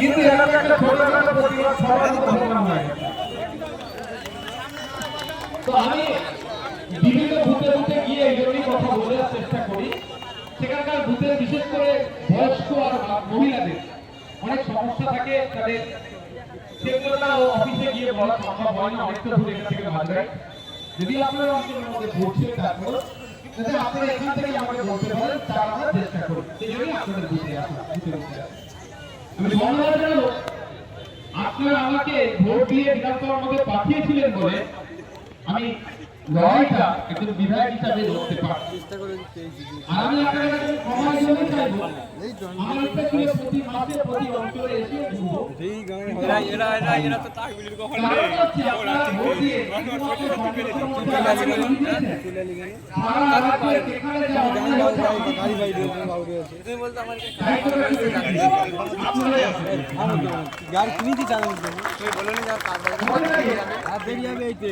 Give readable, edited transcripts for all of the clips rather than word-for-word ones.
কিন্তু এরকম একটা ছোটখাটো প্রতিবাদ সবার প্রোগ্রাম হয়। তো আমি বিভিন্ন বুথে বুথে গিয়ে এই জন্যই কথা বলার চেষ্টা করি। সেখানকার বুথে বিশেষ করে বয়স্ক আর মহিলাদের অনেক সমস্যা থাকে, তাদের সেগুলো না অফিসে গিয়ে বলা সম্ভব হয় না, অনেকটা দূর এখান থেকে মাঝরাই। যদি আপনার অঞ্চলের মধ্যে ঘটছে তারপর যাতে আপনারা এখান থেকে আমাকে বলতে পারেন, তার আমরা চেষ্টা করি। সেই জন্যই আপনাদের বুথে আসা। আমি ধন্যবাদ জানাবো, আপনারা আমাকে ভোট দিয়ে বিধানসভার মধ্যে পাঠিয়েছিলেন বলে আমি লড়াইটা একজন বিধায়ক হিসাবে লড়তে পারছি। আর আমি আপনাদের কাছে ক্ষমা জন্য চাইবো, আমার একটা ছিল প্রতি মাসে প্রতি অঞ্চলে এসে ঘুরবো। এরা তো তাকবির কখন রে ওরা ভোট দিয়ে গাড়ি কিনেছি চালানোর জন্য তুই বলো নি যা কাজ আর দেরি হবে এইতে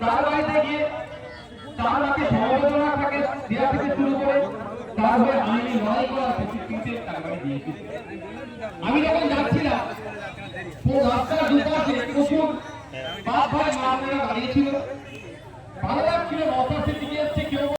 তার বাড়িতে গিয়ে তার আগে সমবেদনা থাকে দেওয়া থেকে শুরু করে তারপরে আমি লড়াই করার প্রতিশ্রুতি তার বাড়ি দিয়েছি। আমি যখন যাচ্ছিলাম রাস্তার দুপাশে প্রচুর বাপ ভাই মা বোনেরা দাঁড়িয়েছিল।